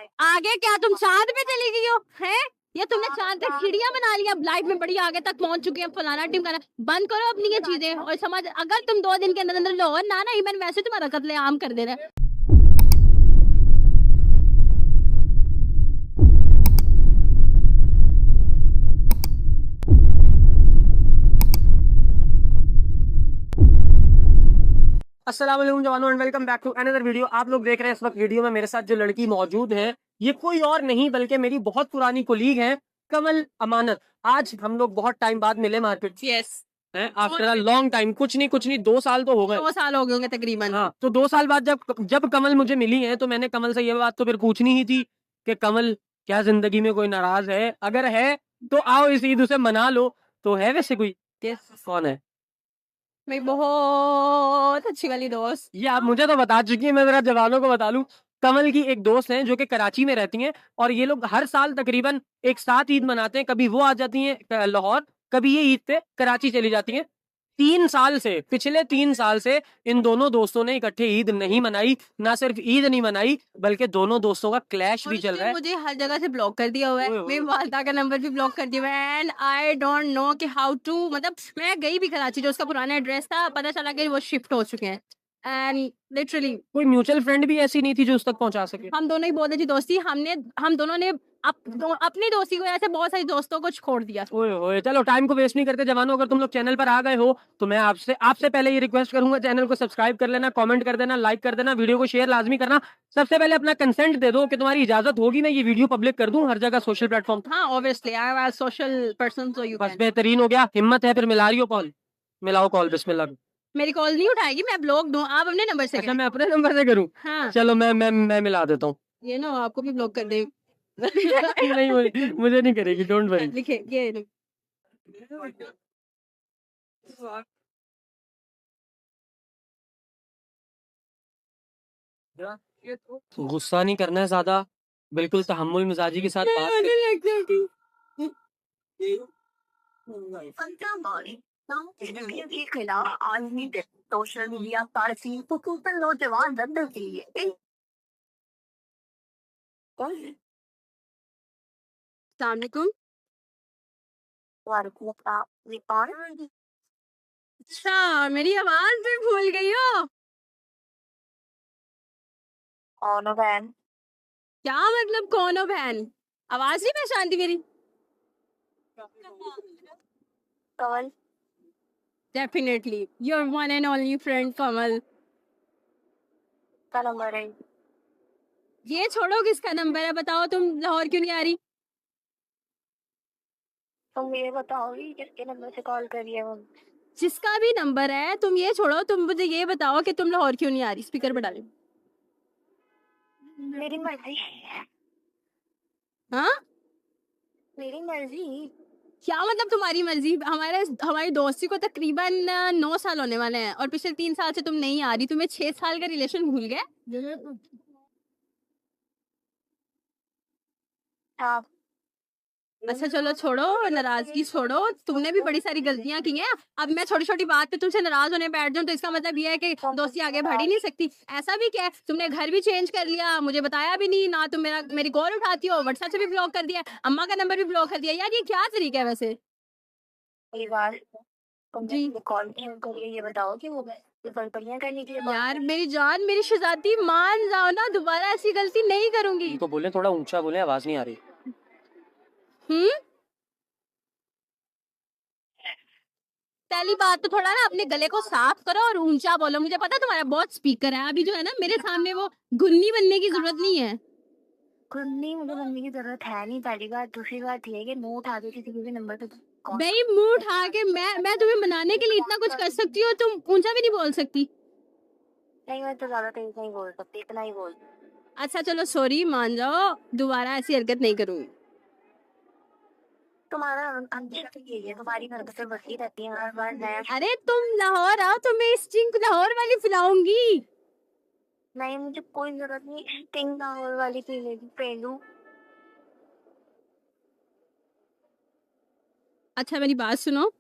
आगे क्या तुम चांद पे चली गई हो हैं? या तुमने चांद पे सीढ़ियां बना लिया, लाइफ में बड़ी आगे तक पहुंच चुकी है, फलाना टीम करना। बंद करो अपनी ये चीजें और समझ, अगर तुम 2 दिन के अंदर अंदर लाहौर ना ना ईमन वैसे तुम्हारा कत्लेआम कर दे रहा है। अस्सलाम वालेकुम जवानों and welcome back to another video. आप लोग देख रहे हैं इस वक्त वीडियो में मेरे साथ जो लड़की मौजूद है ये कोई और नहीं बल्कि मेरी बहुत पुरानी कोलीग है, कमल अमानत। आज हम लोग बहुत टाइम बाद मिले market yes, after a long time. कुछ नहीं 2 साल तो हो गए। 2 साल हो गए होंगे तकरीबन। हाँ, तो 2 साल बाद जब कमल मुझे मिली है तो मैंने कमल से ये बात तो फिर पूछनी ही थी कि कमल क्या जिंदगी में कोई नाराज है? अगर है तो आओ इस ईद उसे मना लो। तो है वैसे कोई? कौन है? मेरी बहुत अच्छी वाली दोस्त। ये आप मुझे तो बता चुकी है, मैं जरा जवानों को बता लूं। कमल की एक दोस्त है जो कि कराची में रहती हैं और ये लोग हर साल तकरीबन एक साथ ईद मनाते हैं। कभी वो आ जाती हैं लाहौर, कभी ये ईद पे कराची चली जाती हैं। पिछले 3 साल से इन दोनों दोस्तों ने इकट्ठे ईद नहीं मनाई। ना सिर्फ ईद नहीं मनाई बल्कि दोनों दोस्तों का क्लैश भी चल रहा है। मुझे हर जगह से ब्लॉक कर दिया हुआ है, मेरी वालदा का नंबर भी ब्लॉक कर दिया हुआ है एंड आई डोंट नो कि हाउ टू, मतलब मैं गई भी कराची, जो उसका पुराना एड्रेस था, पता चला कि वो शिफ्ट हो चुके हैं एंड लिटरली कोई म्यूचुअल फ्रेंड भी ऐसी नहीं थी जो उस तक पहुंचा सके। हम दोनों ही बहुत अच्छी दोस्ती, हम दोनों ने अपनी दोस्ती को ऐसे बहुत सारी दोस्तों को छोड़ दिया। ओए ओए, चलो टाइम को वेस्ट नहीं करते जवानों। अगर तुम लोग चैनल पर आ गए हो तो मैं आपसे पहले ये रिक्वेस्ट करूंगा, चैनल को सब्सक्राइब कर लेना, कमेंट कर देना, लाइक कर देना, वीडियो को शेयर लाजमी करना। सबसे पहले अपना कंसेंट दे दो कि तुम्हारी इजाजत होगी मैं ये वीडियो पब्लिक कर दूं हर जगह सोशल प्लेटफॉर्म। हाँ obviously I am social person, so you बस बेहतरीन हो गया। हिम्मत है फिर मिला रही हो कॉल? मिलाओ कॉल, बिस्मिल्लाह। मेरी कॉल नहीं उठाएगी, मैं ब्लॉक दूं, आप अपने नंबर से अच्छा, मैं अपने नंबर से करूँ? हाँ चलो मैं मिला देता हूँ। ये ना आपको भी ब्लॉक कर दे। नहीं, मुझे नहीं करेगी, डोंट वरी। लिखे ये गुस्सा नहीं करना है ज्यादा, बिल्कुल तहम्मुल मिजाजी के साथ बात सोशल मीडिया पारसी हुकूमत नौजवान रद्द के लिए कौन है? सलामकुम। वालेकुम अस्सलाम, ये कौन है? अच्छा, मेरी आवाज भी भूल गई हो? कौन है बहन? क्या मतलब कौन हो बहन? आवाज नहीं पहचानती मेरी? Kamal. Definitely your one and only friend Kamal. का नंबर है? ये छोड़ो, किसका नंबर है बताओ, तुम लाहौर क्यों नहीं आ रही? तुम ये बताओगी किसके नंबर से कॉल करी है? वो जिसका भी नंबर है, तुम ये छोड़ो, तुम मुझे ये बताओ कि तुम लाहौर क्यों नहीं आ रही। स्पीकर पे डालो। मेरी मर्जी। हाँ, मेरी मर्जी। क्या मतलब तुम्हारी मर्जी? हमारी दोस्ती को तकरीबन 9 साल होने वाले हैं और पिछले 3 साल से तुम नहीं आ रही। तुम्हें 6 साल का रिलेशन भूल गए? हाँ, अच्छा चलो छोड़ो, नाराजगी छोड़ो, तुमने भी बड़ी सारी गलतियां की हैं। अब मैं छोटी छोटी बात पे तुमसे नाराज होने बैठ जाऊं तो इसका मतलब ये है कि दोस्ती आगे बढ़ ही नहीं सकती। ऐसा भी क्या है, तुमने घर भी चेंज कर लिया, मुझे बताया भी नहीं ना, तुम मेरी कॉल उठाती हो, व्हाट्सएप से भी ब्लॉक कर दिया, अम्मा का नंबर भी ब्लॉक कर दिया। यार ये क्या तरीका है वैसे? ये बात तुमने जी कॉल क्यों करी? ये बताओ कि वो गलतियां करने के लिए बात यार मेरी जान, मेरी शहजादी, मान जाओ ना, दोबारा ऐसी गलती नहीं करूंगी। इनको बोले थोड़ा ऊंचा बोले, आवाज नहीं आ रही। पहली बात तो थोड़ा ना अपने गले को साफ करो और ऊंचा बोलो। मुझे पता है तुम्हारा बहुत स्पीकर है, अभी जो है ना मेरे सामने वो गुन्नी बनने की जरूरत नहीं है। नहीं, मुझे बनने की जरूरत है नहीं। पहली बात। दूसरी बात ये है कि मुंह उठा के किसी भी नंबर पे भाई मुंह उठा के मैं तुम्हें मनाने के लिए इतना कुछ कर सकती हूँ, तुम ऊंचा भी नहीं बोल सकती? नहीं, मैं तो ज्यादा तेज नहीं बोल सकती, इतना ही बोल। अच्छा चलो सॉरी, मान जाओ, दोबारा ऐसी हरकत नहीं करूंगी। तुम्हारा अंदर तो यही है, तुम्हारी हरकतें बढ़ती रहती हैं हर बार नया। अरे तुम लाहौर आओ तो मैं स्टिंग लाहौर वाली पिलाऊंगी। नहीं, मुझे कोई जरूरत नहीं स्टिंग लाहौर वाली पीने की। पहलू अच्छा मेरी बात सुनो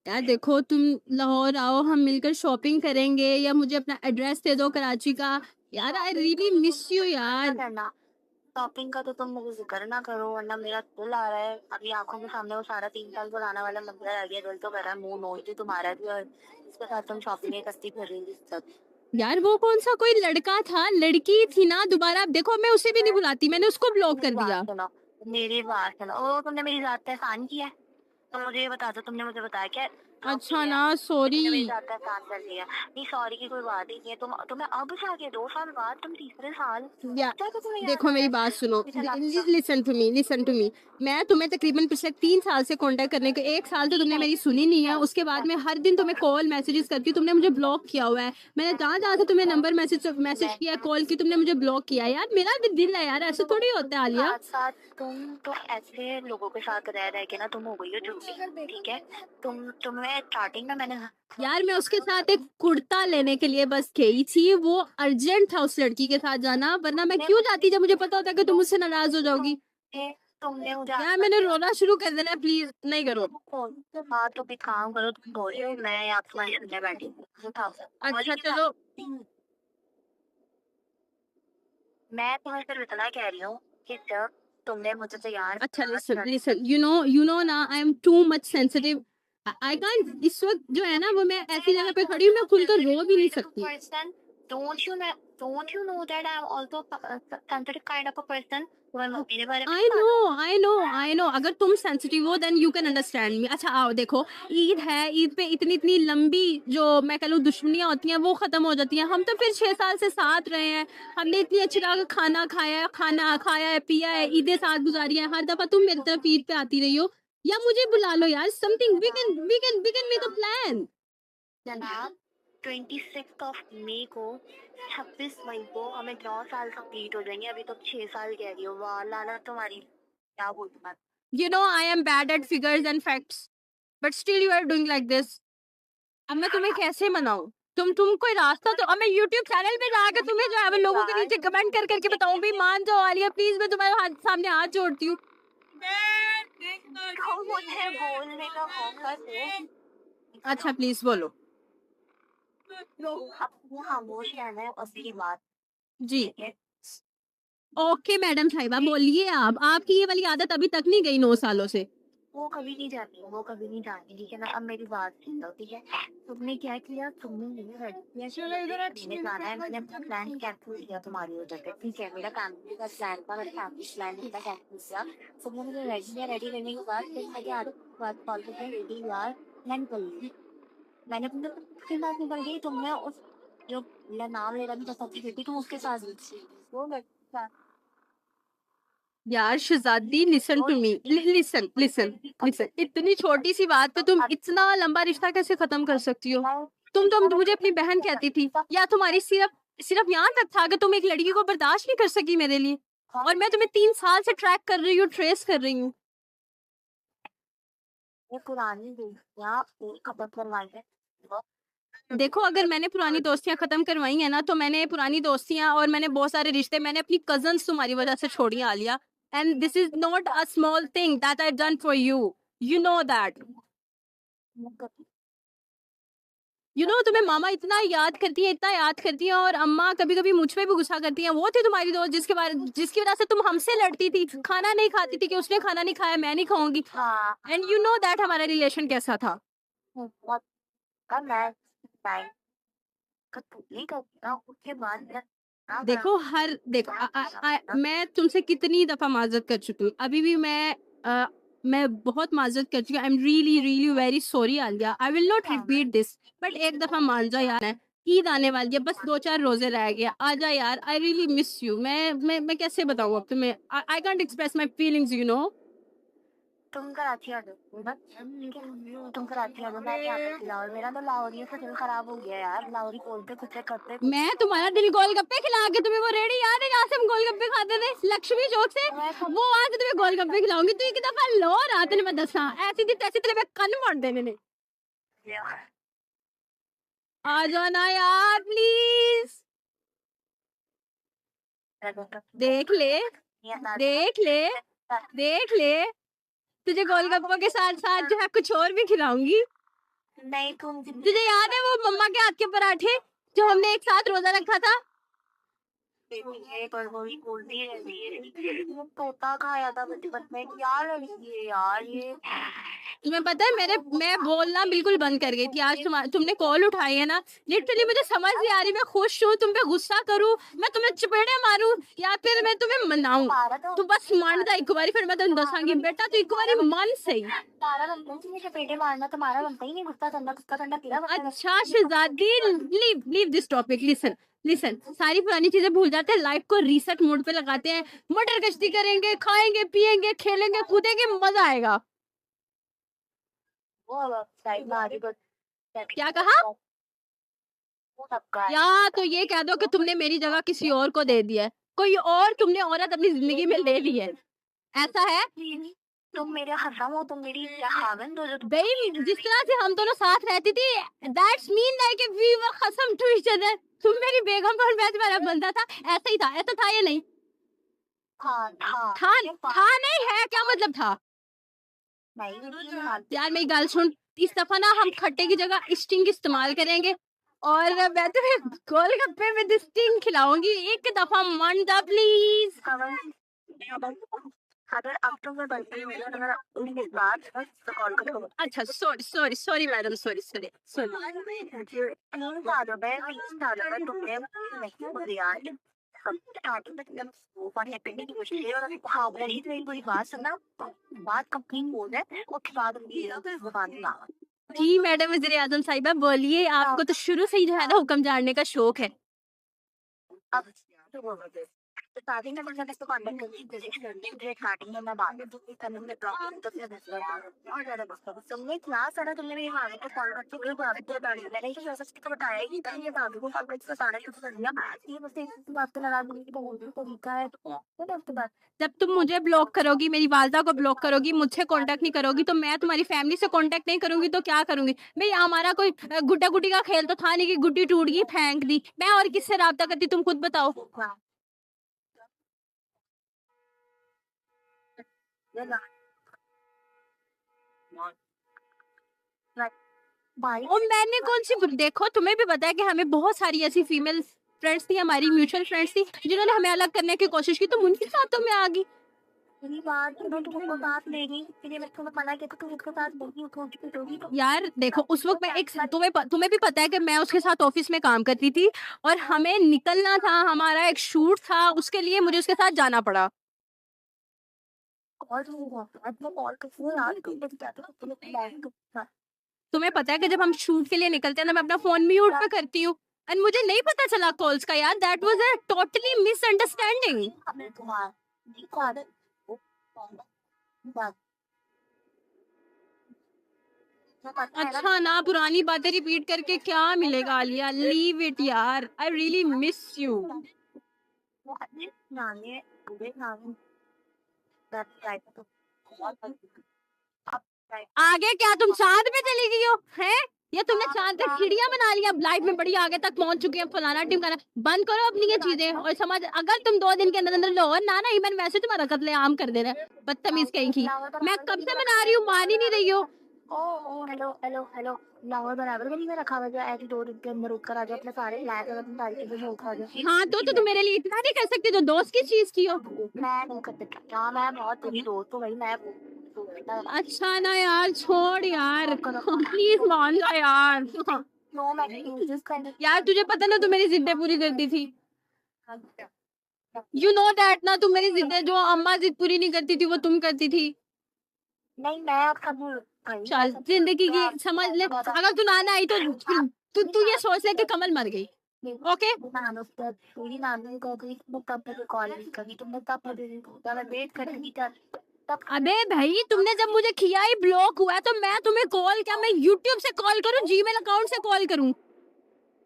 यार, देखो तुम लाहौर आओ, हम मिलकर शॉपिंग करेंगे, या मुझे अपना एड्रेस दे दो कराची का, यार आई रियली मिस यू यार। करना शॉपिंग का तो तुम मुझे जिक्र ना करो, वरना मेरा दिल आ रहा है अभी आंखों के सामने वो सारा 3 साल पुराना वाला मंजर आ गया। दिल तो कर रहा है, मुंह नोच दी तुम्हारा भी, और इसके साथ तुम शॉपिंग करती फिरेंगी सब। यार वो कौन सा कोई लड़का था, लड़की थी ना, दोबारा आप देखो, मैं उसे भी नहीं बुलाती, मैंने उसको ब्लॉक कर मेरी दिया। बात सुनो, मेरी बात सुनो। ओ तुमने मेरी जात का एहसान किया है? तो मुझे ये बता दो, तुमने मुझे बताया क्या ब्लॉक अच्छा किया ना, है? सॉरी। तुमने मेरी जात का एहसान कर दिया। नहीं सॉरी की कोई बात ही नहीं है। तुम्हें अब जाके 2 साल बाद, तुम तीसरे साल या जाके तुम्हें याद देखो आ रहा मेरी है बात सुनो, कि चल आपका। Listen to me, listen to me. मैं तुम्हें तकरीबन पिछले 3 साल से कांटेक्ट करने के, 1 साल तो तुमने मेरी सुनी नहीं है, उसके बाद मैं हर दिन तुम्हें कॉल मैसेजेस करती हूँ, तुमने मुझे ब्लॉक किया हुआ है। मैंने जहाँ जहाँ से तुम्हें नंबर मैसेज किया, कॉल की, तुमने मुझे ब्लॉक किया। यार मेरा भी दिल है यार, ऐसे थोड़ी होता है आलिया। साथ साथ तुम तो ऐसे लोगों के साथ रह रह के ना तुम हो गई हो झूठी, ठीक है? तुम्हें स्टार्टिंग में मैंने यार मैं उसके साथ एक कुर्ता लेने के लिए बस गई थी, वो अर्जेंट था उस लड़की के साथ जाना, वरना मैं क्यों जाती जब मुझे पता होता कि तुम मुझसे नाराज हो जाओगी। तुमने मुझे यार मैंने रोना शुरू कर देना है, प्लीज नहीं करो। हाँ तो भी काम करो, तुम बोलो मैं यहाँ तुम्हारे अंदर बैठी हूँ। उठाओ। अच्छा चलो। मैं तुम्हें सिर्फ इतना कह रही हूँ कि जब तुमने मुझे तैयार अच्छा लिसन लिसन, यू नो ना, I am too much sensitive. I can't, इस वक्त जो है ना, वो मैं ऐसी जगह पे खड़ी हूँ, मैं खुलकर रो भी नहीं सकती। Don't you know that I'm also a sensitive kind of a person? तुम्हें मेरे बारे में I know I know I know, अगर तुम सेंसिटिव हो then you can understand me. अच्छा आओ देखो, ईद है, ईद पे इतनी इतनी लंबी जो मैं कह लूँ दुश्मनियां होती हैं वो खत्म हो जाती हैं। हम तो फिर 6 साल से साथ रहे हैं, हमने इतनी अच्छी तरह का खाना खाया है, पिया है, ईदें साथ गुजारी है। हर दफा तुम मेरी तरफ ईद पे आती रही हो, या मुझे बुला लो यार, something we can make a plan. जनाब 26 को 26 मई को हमें 9 साल कंप्लीट हो जाएंगे। अभी तो 6 साल कह रही हो, वाह लाना तुम्हारी, क्या बोलूं मैं। You know I am bad at figures and facts, but still you are doing like this. अब मैं तुम्हें कैसे मनाऊं? तुम कोई रास्ता तो, अब मैं YouTube चैनल पे जाकर तुम्हें जो है वो लोगों के नीचे कमेंट कर करके बताऊं भी, मान जाओ आलिया प्लीज, मैं तुम्हारे सामने हाथ जोड़ती हूँ। तो मुझे बोलने का मौका दो। अच्छा प्लीज बोलो। अब खामोश रहना है असली बात, जी ठीक है? ओके मैडम साहिबा बोलिए। आप, आपकी ये वाली आदत अभी तक नहीं गई 9 सालों से। वो कभी नहीं जाती, वो कभी नहीं जाती, ठीक है ना? अब मेरी बात सुन लो, ठीक है? तुमने क्या किया, तुमने मुझे रेडी किया कि मैंने जाना है, मैंने अपना प्लान कैंसिल किया तुम्हारी वजह से, ठीक है? मेरा फैमिली का प्लान था, मेरा फैमिली प्लान था, कैंसिल किया। तुमने मुझे रेडी किया, रेडी करने के बाद फिर मुझे आधे बात कॉल करके रेडी यार मैं निकल गई। मैंने अपने उसके साथ निकल गई, तुमने उस जो मेरा नाम ले रहा था सबकी बेटी, तुम उसके साथ गई थी। वो लड़का यार शहजादी listen to me, listen listen listen, इतनी छोटी सी बात पे तुम इतना लंबा रिश्ता कैसे खत्म कर सकती हो? तुम मुझे अपनी बहन कहती थी, या तुम्हारी सिर्फ सिर्फ यहाँ तक था कि तुम एक लड़की को बर्दाश्त नहीं कर सकी मेरे लिए, और मैं तुम्हें 3 साल से ट्रैक कर रही हूँ, ट्रेस कर रही हूँ। ये पुरानी दोस्तियाँ खत्म करवाई है। देखो अगर मैंने पुरानी दोस्तियां खत्म करवाई है ना, तो मैंने पुरानी दोस्तियां और मैंने बहुत सारे रिश्ते, मैंने अपनी कजन्स तुम्हारी वजह से छोड़ी Alia, and this is not a small thing that I done for you, you know that. You know तुम्हें मामा इतना याद करती है, इतना याद करती है, और अम्मा कभी कभी मुझ पे भी गुस्सा करती हैं। वो थी तुम्हारी दोस्त जिसकी वजह से तुम हमसे लड़ती थी, खाना नहीं खाती थी कि उसने खाना नहीं खाया मैं नहीं खाऊंगी, हाँ एंड यू नो दैट हमारा रिलेशन कैसा था। बहुत कम मैं टाइम नहीं करती ना उसके बाद देखो हर देखो मैं तुमसे कितनी दफा माजरत कर चुकी हूँ, अभी भी मैं बहुत माजरत कर चुकी हूँ। I am really really very sorry Alia, I will not repeat this, but एक दफा मान जाओ यार, ईद आने वाली है, बस 2-4 रोजे रह गया, आ जा यार, आई रियली मिस यू। मैं कैसे बताऊँ अब तुम्हें, I can't express my feelings, you know. तुम कराची आ जाओ बस, तुम कराची आ जाओ, मैं यहाँ पे लाहौर, मेरा तो लाहौरी से दिल खराब हो गया यार। लाहौरी बोलते कुछ करते मैं तुम्हारा दिल गोलगप्पे खिला के, तुम्हें वो रेडी याद है जहाँ से हम गोलगप्पे खाते थे लक्ष्मी चौक से, वो वहां से तुम्हें गोलगप्पे खिलाऊंगी। तू एक दफा लो रात ने मैं दसा, ऐसी थी तैसी तेरे मैं कन मार देने ने। आ जाओ ना यार प्लीज, देख ले देख ले देख ले, तुझे गोलगप्पों के साथ साथ जो है कुछ और भी खिलाऊंगी। नहीं तुम तुझे याद है वो मम्मा के हाथ के पराठे जो हमने एक साथ रोजा रखा था? ये पर वही बोलती रहती है वो तोता खाया था बचपन में क्या लड़की है यार ये तुम्हें पता है मैं बोलना बिल्कुल बंद कर गई थी आज तुमने कॉल उठाई है ना, लिटरली मुझे समझ नहीं आ रही मैं खुश हूँ तुम पे गुस्सा करूँ, मैं तुम्हें चपेड़े मारूं या फिर मैं तुम्हें मनाऊं। मारा तो तू बस मान जा एक बारी, फिर मैं तुम दसांगी बेटा तू एक बारी मन सही। तारा बनता ही नहीं चपेटे मारना तुम्हारा बनता ही नहीं गुस्सा करना तेरा बनता है अच्छा शहजादी, leave this topic, listen listen, सारी पुरानी चीजें भूल जाते हैं, लाइफ को रीसेट मोड पे लगाते हैं, मटर कश्ती करेंगे, खाएंगे पिएंगे खेलेंगे कूदेंगे, मजा आएगा। वो साइड में आगे क्या कहा? वो सबका या तो ये कह दो कि तुमने मेरी जगह किसी और को दे दिया है, कोई और तुमने औरत अपनी जिंदगी में ले ली है, ऐसा है? तुम मेरे हरम हो तुम मेरी खाविंद हो जो भाई जिस तरह से हम दोनों साथ रहती थी, that's mean like we were कसम टू ईच अदर, तुम मेरी बेगम और मैं तुम्हारा बंदा था, ऐसा ही था, ऐसा था या नहीं? था नहीं है, क्या मतलब था? नहीं यार मेरी गल सुन, इस दफा ना हम खट्टे की जगह स्टिंग इस्तेमाल करेंगे और मैं तुम्हें गोलगप्पे में स्टिंग खिलाऊंगी, एक दफा मान जा प्लीज। अगर अब तो मैं बल्कि मिला अगर उनके बाद कॉल करो अच्छा sorry sorry sorry madam, sorry sorry sorry. तुमने नहीं मुझे यार बात सुनना बात कंप्लीट हो जाए उसके बाद जी मैडम वज़ीर आज़म साहिबा बोलिए, आपको तो शुरू से ही जो है ना हुक्म झाड़ने का शौक है। अब स्टार्टिंग में मुझे इसको कांटेक्ट करके स्टार्टिंग में मैं बात करने में ड्रॉप तो फिर और ज्यादा बस तुमने क्लास आना तुमने मेरी हालत को कॉल करके कोई बात तो बतानी मैंने ये ऐसा किसी को बताया ही नहीं ये बात को कॉल करके बताना शुरू कर दिया ये बस एक बात को नाराज होने का तरीका है तो बात जब तुम मुझे ब्लॉक करोगी, मेरी वालदा को ब्लॉक करोगी, मुझसे कांटेक्ट नहीं करोगी, तो मैं तुम्हारी फैमिली से कांटेक्ट नहीं करूंगी तो क्या करूंगी? भाई हमारा कोई गुड्डा गुड्डी का खेल तो था नहीं कि गुड्डी टूट गई फेंक दी, मैं और किससे राब्ता करती तुम खुद बताओ। और मैंने कौन सी, देखो तुम्हें भी पता है कि हमें बहुत सारी ऐसी फीमेल फ्रेंड्स थी, हमारी म्यूचुअल फ्रेंड्स थी जिन्होंने हमें अलग करने की कोशिश की, तुम उनके साथ तो मैं आ गई। यार देखो उस वक्त मैं एक तुम्हें भी पता है कि मैं उसके साथ ऑफिस में काम करती थी और हमें निकलना था, हमारा एक शूट था, उसके लिए मुझे उसके साथ जाना पड़ा। तुम्हें पता है कि जब हम शूट के लिए निकलते हैं ना मैं अपना फोन म्यूट पे करती हूँ, एंड मुझे नहीं पता चला कॉल्स का यार, that was a totally misunderstanding. अच्छा ना पुरानी बातें रिपीट करके क्या मिलेगा आलिया, लीव इट यार, आई रियली मिस यू। आगे क्या तुम चांद पे चली गई हो हैं, या तुमने चांद पे सीढ़ियां बना लिया, लाइफ में बड़ी आगे तक पहुंच चुकी है, फलाना टिमकाना, बंद करो अपनी ये चीजें और समझ, अगर तुम 2 दिन के अंदर अंदर लाहौर ना ना ईमन वैसे तुम्हारा कत्लेआम कर देना है, बदतमीज कहीं की। मैं कब से मना रही हूँ, मान ही नहीं रही हो। हेलो लाहौर बराबर में नहीं मैं रखा हुआ जो ऐसी 2 दिन के अंदर उठकर आ जाओ अपने सारे लायक अगर तुम सारी चीजें शौक आ जाओ हाँ तो तुम मेरे लिए इतना नहीं कर सकती जो दोस्त की चीज की हो। मैं नहीं कर सकता मैं बहुत बुरी दोस्त हूँ भाई मैं अच्छा ना यार छोड़ यार, प्लीज मान जा यार। नो मैं यार तुझे पता ना तू मेरी जिद्दें पूरी करती थी, यू नो दैट ना, तू मेरी जिद्दें जो अम्मा जिद पूरी नहीं करती थी वो तुम करती थी। नहीं मैं अब कभी चल जिंदगी की समझ ले, अगर तू ना आई तो तू ये सोच ले कि कमल मर गई। ओके अबे भाई तुमने जब मुझे किया ही ब्लॉक हुआ है तो मैं तुम्हें कॉल, क्या मैं यूट्यूब से कॉल करूं, जीमेल अकाउंट से कॉल करूं?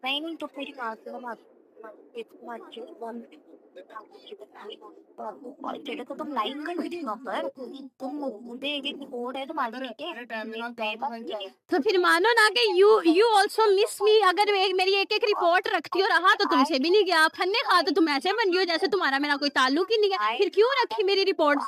नहीं तो मेरी बात तो तुम लाइक कर दीजिएगा पर तुम मुझे एक कोड है तुम्हारी तो फिर मानो ना कि यू आल्सो मिस मी, अगर मेरी एक एक रिपोर्ट रखती हो रहा तो तुमसे भी नहीं गया, फन्ने खा तो तुम ऐसे बन गई हो जैसे तुम्हारा मेरा कोई ताल्लुक ही नहीं है, फिर क्यों रखी मेरी रिपोर्ट?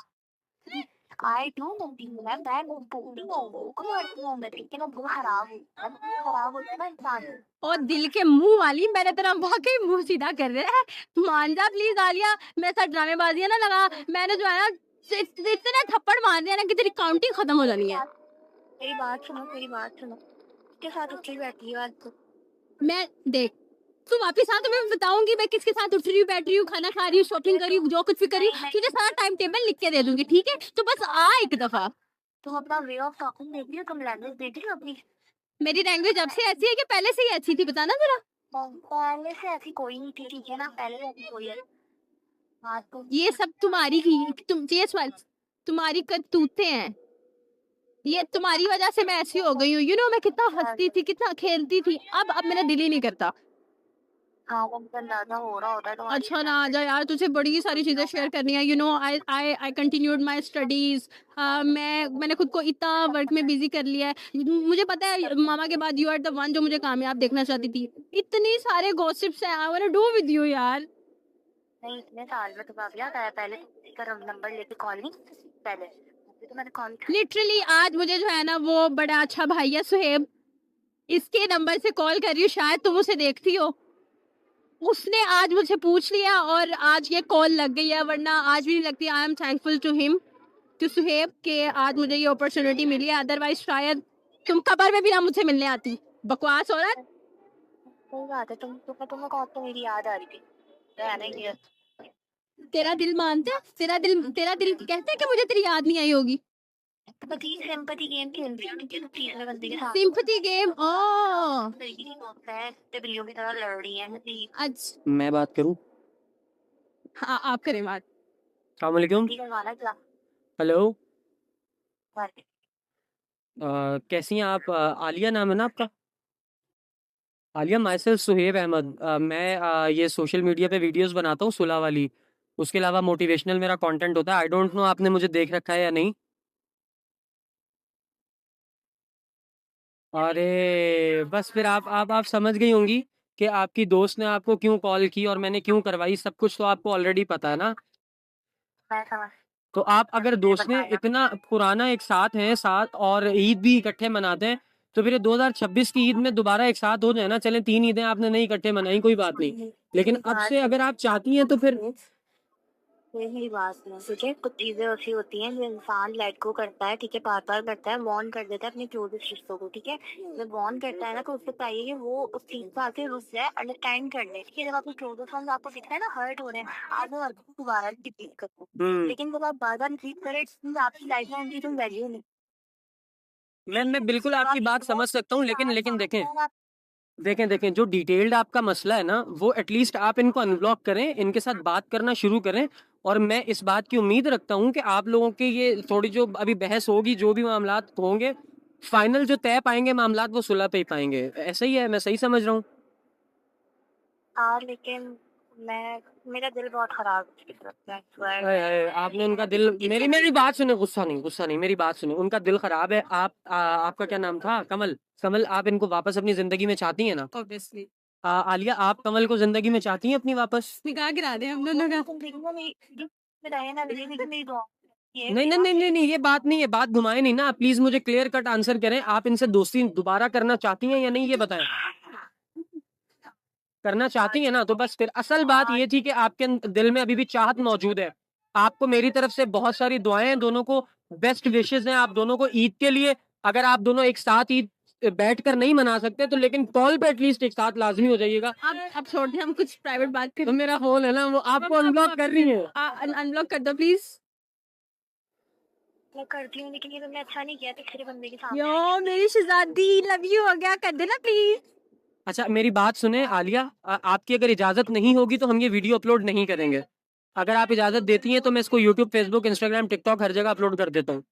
आई डोंट बोलती हूँ मैं बोलती हूँ वो को बोलती हूँ मैं, ठीक है ना, वो खराब होता है ना इंसान। और दिल के मुंह वाली, मैंने तेरा वाकई मुंह सीधा कर दिया है। मान जा प्लीज आलिया, मेरे साथ ड्रामेबाजी ना लगा। मैंने जो है ना इतने थप्पड़ मार दिया ना कि तेरी काउंटिंग खत्म हो जानी है। मेरी बात सुनो, किसके साथ उठी बैठी हो आज तू? मैं देख, तू वापिस आ तो मैं बताऊंगी मैं किसके साथ उठ रही हूँ, बैठ रही हूँ, खाना खा रही हूँ, शॉपिंग कर रही हूँ, जो कुछ भी कर रही हूँ, तुझे सारा टाइम टेबल लिख के दे दूंगी, ठीक है? तो बस आ एक दफा। तुम अपना वे ऑफ टॉकिंग देखती हो, तुम लैंग्वेज देखती हो अपनी? मेरी लैंग्वेज अब से ऐसी है कि पहले से ही अच्छी थी, बताना जरा। पहले से ऐसी कोई नहीं थी, ठीक है ना, पहले से ऐसी कोई है। हाँ तो ये सब तुम्हारी की तुम ये तुम्हारी करतूतें हैं। ये तुम्हारी वजह से मैं ऐसी हो गई हूँ। मैं कितना हंसती थी, कितना खेलती थी, अब मेरा दिल ही नहीं करता। हाँ वो मुझे अंदाजा हो रहा होता है तुम्हारी। अच्छा ना आ जा यार, तुझे बड़ी सारी चीजें शेयर करनी है। I continued my studies. मैंने खुद को इतना वर्क में बिजी कर लिया है। मुझे पता है मामा के बाद यू आर द वन जो मुझे कामयाब देखना चाहती थी। इतनी सारे गॉसिप्स हैं, I want to do with you यार। नहीं, इतने साल में तुम्हें याद आया? पहले किसी का नंबर लेके कॉल नहीं, पहले अभी तो मैंने कॉल। लिटरली आज मुझे जो है ना वो बड़ा अच्छा भाई है सुहेब, इसके नंबर से कॉल कर रही हूँ, शायद तुम उसे देखती हो। उसने आज मुझे पूछ लिया और आज ये कॉल लग गई है, वरना आज भी नहीं लगती। I am thankful to him, to Suhaib, के आज मुझे ये अपॉर्चुनिटी मिली है। अदरवाइज शायद तुम खबर में भी ना मुझे मिलने आती। बकवास औरत। सही बात है, तुम्हें कॉल तो मेरी याद आ रही थी, रहना ही है। तेरा दिल मानता है, तेरा दिल कहता है कि मुझे तेरी याद नहीं आई होगी। सिंपैथी गेम खेल रही हो, ठीक है, तो प्लीज मेरे बंदे के साथ सिंपैथी गेम, ओ तरीके से होता है, बिल्लियों की तरह लड़ रही है प्लीज। अच्छा। मैं बात करूं? हाँ आप करें बात। अस्सलाम वालेकुम। करवाना क्या? हेलो। कर। कैसी हैं आप? आलिया नाम है ना आपका? Alia, myself Suhaib Ahmed. मैं ये सोशल मीडिया पे वीडियोस बनाता हूँ, सुलह वाली। उसके अलावा मोटिवेशनल मेरा कंटेंट होता है। आई डोंट नो आपने मुझे देख रखा है या नहीं। अरे बस फिर आप समझ गई होंगी कि आपकी दोस्त ने आपको क्यों कॉल की और मैंने क्यों करवाई। सब कुछ तो आपको ऑलरेडी पता है ना। मैं समझ। तो आप अगर दोस्त ने इतना पुराना एक साथ हैं, साथ और ईद भी इकट्ठे मनाते हैं, तो फिर ये 2026 की ईद में दोबारा एक साथ हो जाए ना। चले 3 ईदें आपने नहीं इकट्ठे मनाई, कोई बात नहीं, लेकिन अब से अगर आप चाहती हैं तो फिर यही बात है, ठीक है, कुछ चीजें ऐसी होती हैं जो इंसान लेट गो करता है, ठीक है, बार बार करता है, वॉर्न कर देता है अपने क्लोजेस्ट रिश्तों को, ठीक है। जब वॉर्न करता है ना तो उसको चाहिए कि वो उस चीज को आके रुक जाए, अंडरस्टैंड कर ले, ठीक है। जब आपके क्लोजेस्ट फ्रेंड्स आपको दिखता है ना हर्ट हो रहे हैं, आप वो हर्ट को दोबारा रिपीट करते हैं, लेकिन जब आप बार बार रिपीट करें आपकी लाइफ में उनकी तुम वैल्यू नहीं। मैं बिल्कुल आपकी बात समझ सकता हूँ, लेकिन देखें देखें देखें जो डिटेल्ड आपका मसला है ना, वो एटलीस्ट आप इनको अनब्लॉक करें, इनके साथ बात करना शुरू करें। और मैं इस बात की उम्मीद रखता हूँ कि आप लोगों के ये थोड़ी जो अभी बहस होगी, जो भी मामलात होंगे, फाइनल जो तय पाएंगे मामलात, वो सुलह पे ही पाएंगे। ऐसा ही है, मैं सही समझ रहा हूँ? हाँ लेकिन मैं, मेरा दिल बहुत खराब है। आपने उनका दिल, मेरी बात सुने, गुस्सा नहीं, मेरी बात सुने। उनका दिल खराब है। आपका क्या नाम था? कमल। कमल, आप इनको वापस अपनी जिंदगी में चाहती हैं ना? ऑब्वियसली। आलिया, आप कमल को जिंदगी में चाहती हैं अपनी वापस? निकाह गिरा दे हम दोनों का। नहीं नहीं नहीं नहीं नहीं, ये बात नहीं है, बात घुमाए नहीं ना। प्लीज मुझे क्लियर कट आंसर करें, आप इनसे दोस्ती दोबारा करना चाहती हैं या नहीं, ये बताएं। करना चाहती हैं ना, तो बस फिर असल बात ये थी कि आपके दिल में अभी भी चाहत मौजूद है। आपको मेरी तरफ से बहुत सारी दुआएं हैं, दोनों को बेस्ट विशेष हैं आप दोनों को ईद के लिए। अगर आप दोनों एक साथ ईद बैठकर नहीं मना सकते तो लेकिन कॉल पे एटलीस्ट एक साथ लाजमी हो जाइएगा। अब छोड़ दे, हम कुछ प्राइवेट बात तो करें। मेरा फोन है ना, वो आपको अनब्लॉक कर रही है। अनब्लॉक कर दो प्लीज। मैं करती हूँ, लेकिन ये तुमने अच्छा नहीं किया तीसरे बंदे के सामने। यो मेरी शहजादी, लव यू हो गया, कर देना प्लीज। अच्छा मेरी बात सुने आलिया, आपकी अगर इजाजत नहीं होगी तो हम ये वीडियो अपलोड नहीं करेंगे। अगर आप इजाजत देती हैं तो मैं इसको यूट्यूब, फेसबुक, इंस्टाग्राम, टिकटॉक हर जगह अपलोड कर देता हूँ।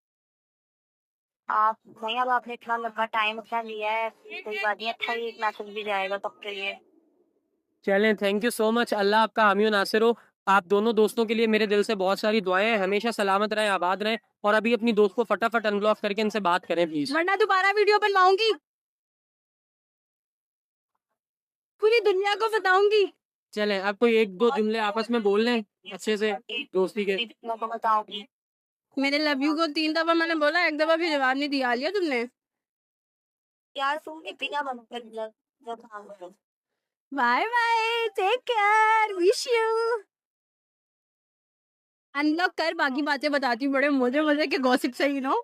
आप नहीं, अब आपने इतना लंबा टाइम अपना लिया है, कोई बात नहीं, अच्छा ही एक मैसेज भी जाएगा तब के लिए। चलें, थैंक यू सो मच। अल्लाह आपका हामी और नासिर हो। आप दोनों दोस्तों के लिए मेरे दिल से बहुत सारी दुआएं हैं। हमेशा सलामत रहें, आबाद रहें। और अभी अपनी दोस्त को फटाफट अनब्लॉक करके इनसे बात करें प्लीज। वरना दोबारा वीडियो बनवाऊंगी, पूरी दुनिया को बताऊंगी। चलें, अब कोई एक दो जुमले आपस में बोल लें अच्छे से दोस्ती के। मैं तो बताऊंगी। मेरे लव यू को 3 दफा मैंने बोला, एक दफा भी जवाब नहीं दिया। लिया तुमने? यार तुम इतना बंद कर दिया जब हम bye bye, take care, wish you. Unlock कर, बाकी बातें बताती हूँ बड़े मजे मजे के गॉसिप से, you know.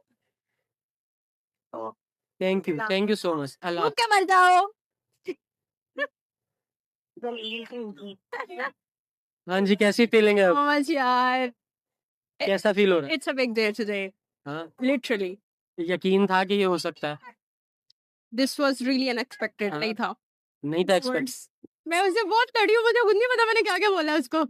Thank you so much. Allah मुंह के मर जाओ। हाँ जी, कैसी फीलिंग है अब? मच यार, कैसा फील हो रहा है? It's a big day today, हाँ, लिटरली। यकीन था कि ये हो सकता है? दिस वाज रियली अनएक्सपेक्टेड, हाँ। नहीं था। नहीं था एक्सपेक्ट। मैं उससे बहुत कड़ी हूँ, मुझे खुद नहीं पता मैंने क्या क्या बोला उसको।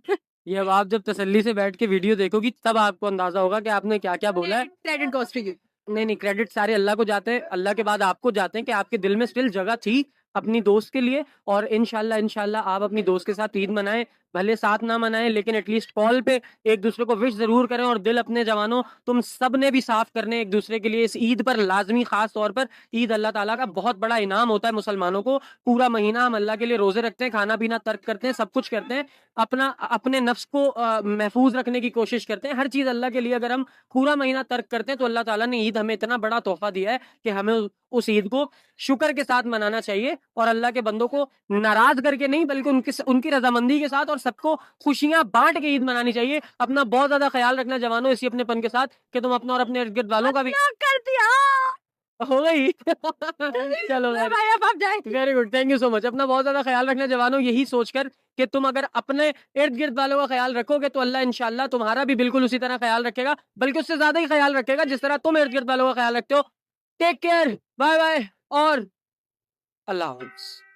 ये अब आप जब तसल्ली से बैठ के वीडियो देखोगी तब आपको अंदाजा होगा कि आपने क्या क्या बोला है। Credit goes to you. नहीं, क्रेडिट सारे अल्लाह को जाते हैं, अल्लाह के बाद आपको जाते हैं कि आपके दिल में स्टिल जगह थी अपनी दोस्त के लिए। और इंशाल्लाह आप अपनी दोस्त के साथ ईद मनाएं, भले साथ ना मनाएं लेकिन एटलीस्ट कॉल पे एक दूसरे को विश जरूर करें। और दिल अपने जवानों, तुम सब ने भी साफ करने एक दूसरे के लिए इस ईद पर लाजमी, खास तौर पर। ईद अल्लाह ताला का बहुत बड़ा इनाम होता है मुसलमानों को। पूरा महीना हम अल्लाह के लिए रोजे रखते हैं, खाना पीना तर्क करते हैं, सब कुछ करते हैं, अपने नफ्स को महफूज रखने की कोशिश करते हैं। हर चीज अल्लाह के लिए अगर हम पूरा महीना तर्क करते हैं तो अल्लाह ताला ने ईद हमें इतना बड़ा तोहफा दिया है कि हमें उस ईद को शुक्र के साथ मनाना चाहिए। और अल्लाह के बंदों को नाराज करके नहीं, बल्कि उनकी रजामंदी के साथ और सबको खुशियां बांट के ईद मनानी चाहिए। अपना बहुत ज्यादा ख्याल रखना जवानों, इसी अपनेपन के साथ कि तुम अपना और अपने इर्द गिर्द वालों का भी कर दिया। हो गई। चलो भाई अब आप जाए। Very good, thank you so much. अपना बहुत ज्यादा ख्याल रखना जवानों, यही सोचकर कि तुम अगर अपने इर्द गिर्द वालों का ख्याल रखोगे तो अल्लाह इंशाल्लाह तुम्हारा भी बिल्कुल उसी तरह ख्याल रखेगा, बल्कि उससे ज्यादा ही ख्याल रखेगा जिस तरह तुम इर्द गिर्द वालों का ख्याल रखते हो। टेक केयर, बाय बाय और अल्लाह हाफिज़।